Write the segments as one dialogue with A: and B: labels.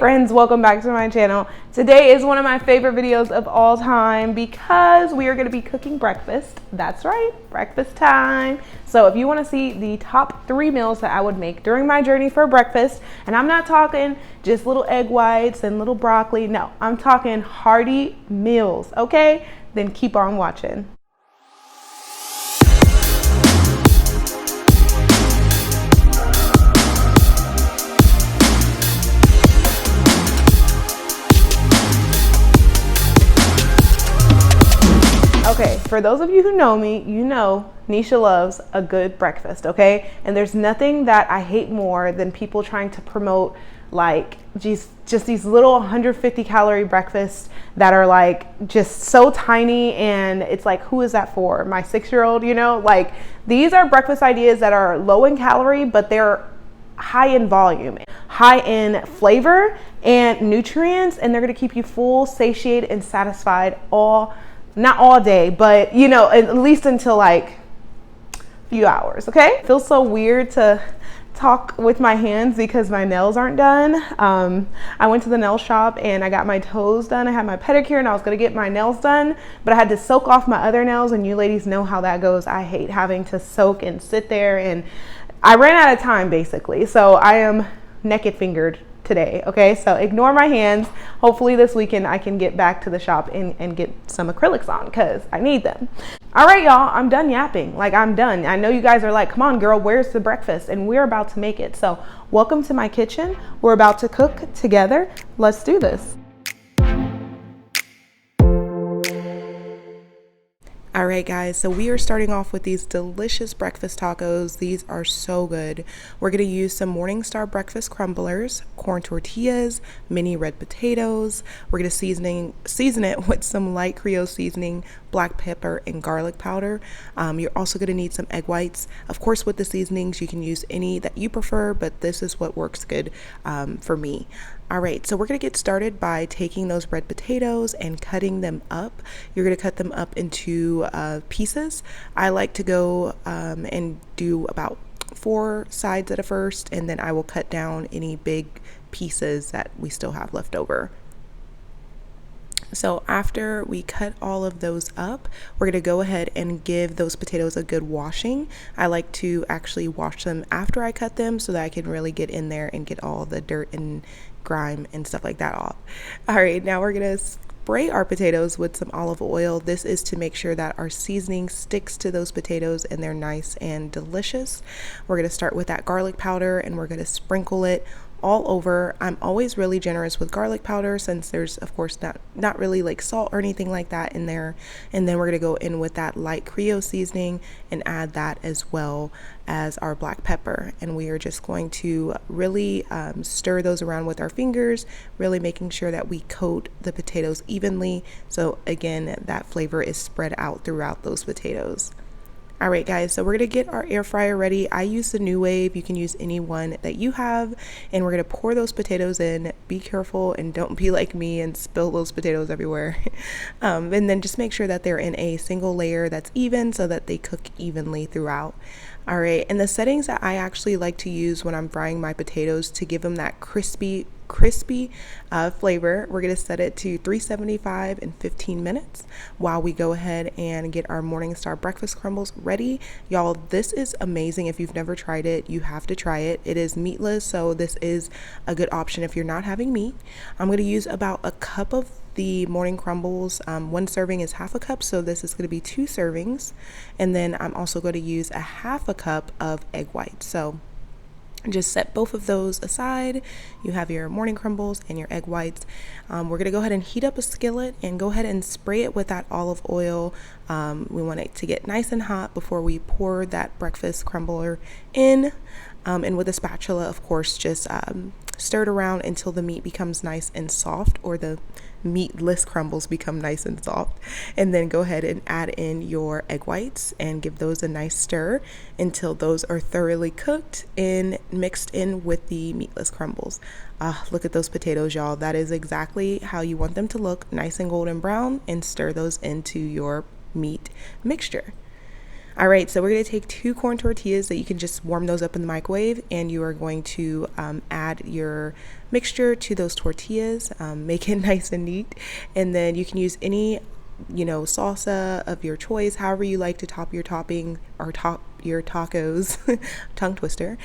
A: friends, welcome back to my channel. Today is one of my favorite videos of all time because we are going to be cooking breakfast. That's right, breakfast time. So if you want to see the top 3 meals that I would make during my journey for breakfast, and I'm not talking just little egg whites and little broccoli, no, I'm talking hearty meals, okay? Then keep on watching. Okay, for those of you who know me, you know Nisha loves a good breakfast, okay? And there's nothing that I hate more than people trying to promote like just these little 150 calorie breakfasts that are like just so tiny, and it's like, who is that for? My 6-year-old, you know? Like, these are breakfast ideas that are low in calorie, but they're high in volume, high in flavor and nutrients, and they're gonna keep you full, satiated, and satisfied not all day, but you know, at least until like a few hours, okay? It feels so weird to talk with my hands because my nails aren't done. I went to the nail shop and I got my toes done. I had my pedicure and I was gonna get my nails done, but I had to soak off my other nails, and you ladies know how that goes. I hate having to soak and sit there, and I ran out of time basically. So I am naked fingered today, okay? So ignore my hands. Hopefully this weekend I can get back to the shop and get some acrylics on because I need them. All right, y'all, I'm done yapping. Like, I'm done. I know you guys are like, come on, girl, where's the breakfast? And we're about to make it. So welcome to my kitchen. We're about to cook together. Let's do this. All right, guys, so we are starting off with these delicious breakfast tacos. These are so good. We're gonna use some Morningstar breakfast crumblers, corn tortillas, mini red potatoes. We're gonna season it with some light Creole seasoning, black pepper, and garlic powder. You're also gonna need some egg whites. Of course, with the seasonings, you can use any that you prefer, but this is what works good for me. All right, so we're gonna get started by taking those red potatoes and cutting them up. You're gonna cut them up into pieces. I like to go and do about 4 sides at a first, and then I will cut down any big pieces that we still have left over. So after we cut all of those up, we're going to go ahead and give those potatoes a good washing. I like to actually wash them after I cut them so that I can really get in there and get all the dirt and grime and stuff like that off. All right, now we're going to spray our potatoes with some olive oil. This is to make sure that our seasoning sticks to those potatoes and they're nice and delicious. We're going to start with that garlic powder and we're going to sprinkle it all over. I'm always really generous with garlic powder since there's of course not really like salt or anything like that in there. And then we're going to go in with that light Creole seasoning and add that as well as our black pepper, and we are just going to really stir those around with our fingers, really making sure that we coat the potatoes evenly, so again that flavor is spread out throughout those potatoes. All right, guys, so we're gonna get our air fryer ready. I use the New Wave. You can use any one that you have, and we're gonna pour those potatoes in. Be careful and don't be like me and spill those potatoes everywhere. And then just make sure that they're in a single layer that's even so that they cook evenly throughout. All right, and the settings that I actually like to use when I'm frying my potatoes to give them that crispy flavor, we're going to set it to 375 in 15 minutes while we go ahead and get our Morningstar breakfast crumbles ready. Y'all, this is amazing. If you've never tried it, you have to try it. It is meatless, so this is a good option if you're not having meat. I'm going to use about a cup of the morning crumbles. 1 serving is half a cup, so this is going to be 2 servings. And then I'm also going to use a half a cup of egg whites. So just set both of those aside. You have your morning crumbles and your egg whites. We're going to go ahead and heat up a skillet and go ahead and spray it with that olive oil. We want it to get nice and hot before we pour that breakfast crumbler in. And with a spatula, of course, just stir it around until the meat becomes nice and soft, or the meatless crumbles become nice and soft. And then go ahead and add in your egg whites and give those a nice stir until those are thoroughly cooked and mixed in with the meatless crumbles. Look at those potatoes, y'all. That is exactly how you want them to look, nice and golden brown, and stir those into your meat mixture. All right, so we're gonna take 2 corn tortillas that you can just warm those up in the microwave, and you are going to add your mixture to those tortillas, make it nice and neat, and then you can use any salsa of your choice, however you like to top your topping or top your tacos. Tongue twister.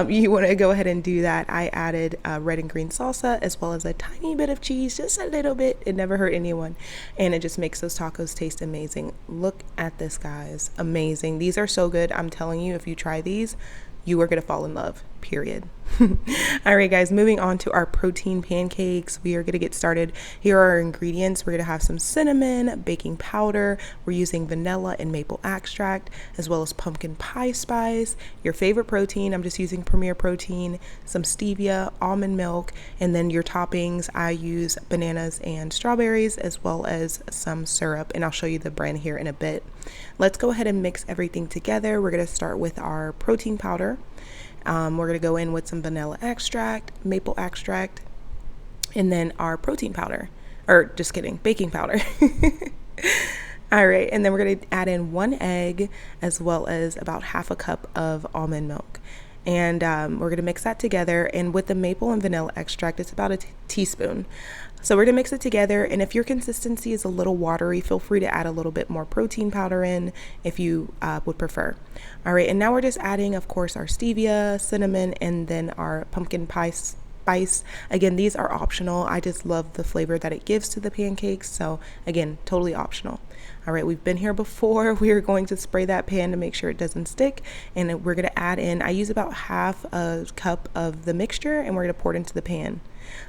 A: You want to go ahead and do that. I added red and green salsa as well as a tiny bit of cheese, just a little bit. It never hurt anyone, and it just makes those tacos taste amazing. Look at this, guys. Amazing. These are so good. I'm telling you, if you try these, you are going to fall in love, period. All right, guys, moving on to our protein pancakes. We are going to get started. Here are our ingredients. We're going to have some cinnamon, baking powder. We're using vanilla and maple extract, as well as pumpkin pie spice, your favorite protein. I'm just using Premier Protein, some stevia, almond milk, and then your toppings. I use bananas and strawberries, as well as some syrup, and I'll show you the brand here in a bit. Let's go ahead and mix everything together. We're going to start with our protein powder. We're going to go in with some vanilla extract, maple extract, and then our protein powder, or just kidding, baking powder. All right, and then we're going to add in 1 egg as well as about half a cup of almond milk. And we're going to mix that together. And with the maple and vanilla extract, it's about a teaspoon. So we're going to mix it together. And if your consistency is a little watery, feel free to add a little bit more protein powder in if you would prefer. All right, and now we're just adding, of course, our stevia, cinnamon, and then our pumpkin pie spice. Again, these are optional. I just love the flavor that it gives to the pancakes. So again, totally optional. All right, we've been here before. We are going to spray that pan to make sure it doesn't stick. And we're going to add in, I use about half a cup of the mixture, and we're going to pour it into the pan.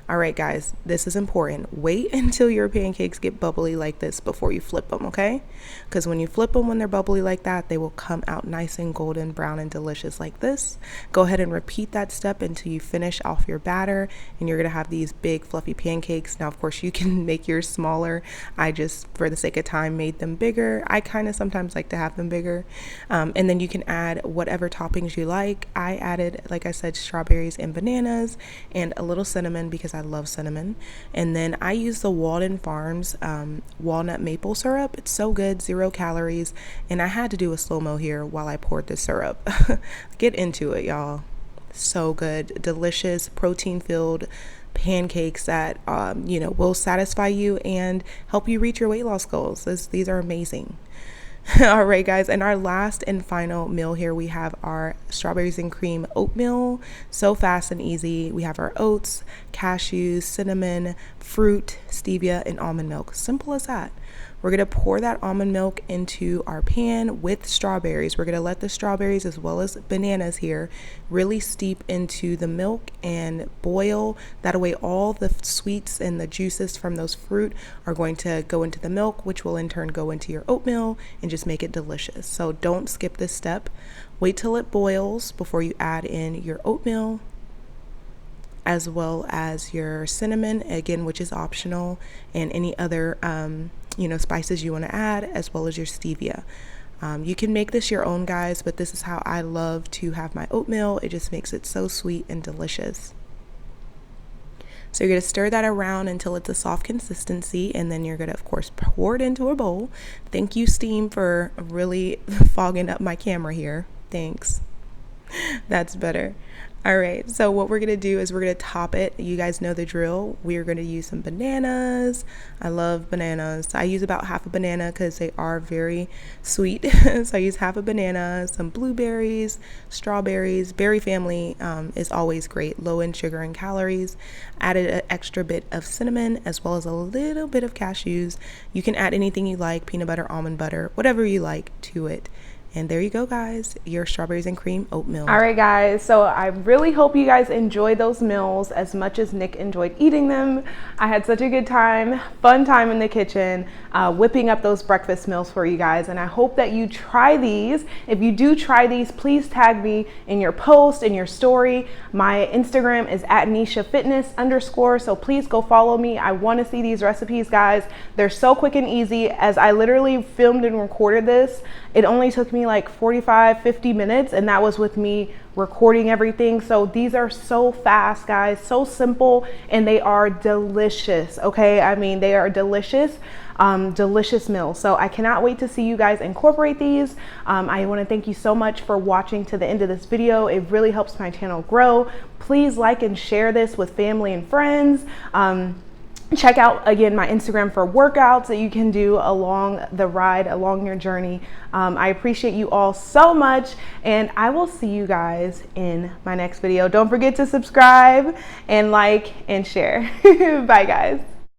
A: All right, guys, this is important. Wait until your pancakes get bubbly like this before you flip them, okay? Because when you flip them, when they're bubbly like that, they will come out nice and golden brown and delicious like this. Go ahead and repeat that step until you finish off your batter, and you're gonna have these big fluffy pancakes. Now, of course, you can make yours smaller. I just, for the sake of time, made them bigger. I kind of sometimes like to have them bigger. And then you can add whatever toppings you like. I added, like I said, strawberries and bananas and a little cinnamon because I love cinnamon. And then I use the Walden Farms walnut maple syrup. It's so good, 0 calories. And I had to do a slow-mo here while I poured the syrup. Get into it, y'all. So good, delicious, protein-filled pancakes that will satisfy you and help you reach your weight loss goals. These are amazing. All right, guys, and our last and final meal here, we have our strawberries and cream oatmeal. So fast and easy. We have our oats, cashews, cinnamon, fruit, stevia, and almond milk. Simple as that. We're going to pour that almond milk into our pan with strawberries. We're going to let the strawberries as well as bananas here really steep into the milk and boil. That way all the sweets and the juices from those fruit are going to go into the milk, which will in turn go into your oatmeal and just make it delicious. So don't skip this step. Wait till it boils before you add in your oatmeal, as well as your cinnamon, again, which is optional, and any other spices you want to add, as well as your stevia. You can make this your own, guys, but this is how I love to have my oatmeal. It just makes it so sweet and delicious. So you're going to stir that around until it's a soft consistency, and then you're going to, of course, pour it into a bowl. Thank you, Steam, for really fogging up my camera here. Thanks. That's better. All right, so what we're going to do is we're going to top it. You guys know the drill. We're going to use some bananas. I love bananas. I use about half a banana because they are very sweet. So I use half a banana, some blueberries, strawberries. Berry family is always great, low in sugar and calories. Added an extra bit of cinnamon as well as a little bit of cashews. You can add anything you like, peanut butter, almond butter, whatever you like to it. And there you go, guys, your strawberries and cream oatmeal. All right, guys, so I really hope you guys enjoyed those meals as much as Nick enjoyed eating them. I had such a good time, fun time in the kitchen, whipping up those breakfast meals for you guys. And I hope that you try these. If you do try these, please tag me in your post, in your story. My Instagram is @NishaFitness_. So please go follow me. I want to see these recipes, guys. They're so quick and easy. As I literally filmed and recorded this, it only took me me like 45-50 minutes, and that was with me recording everything. So these are so fast, guys, so simple, and they are delicious. Okay, I mean, they are delicious. Delicious meals. So I cannot wait to see you guys incorporate these. I want to thank you so much for watching to the end of this video. It really helps my channel grow. Please like and share this with family and friends. Check out again my Instagram for workouts that you can do along the ride, along your journey. I appreciate you all so much, and I will see you guys in my next video. Don't forget to subscribe and like and share. Bye, guys.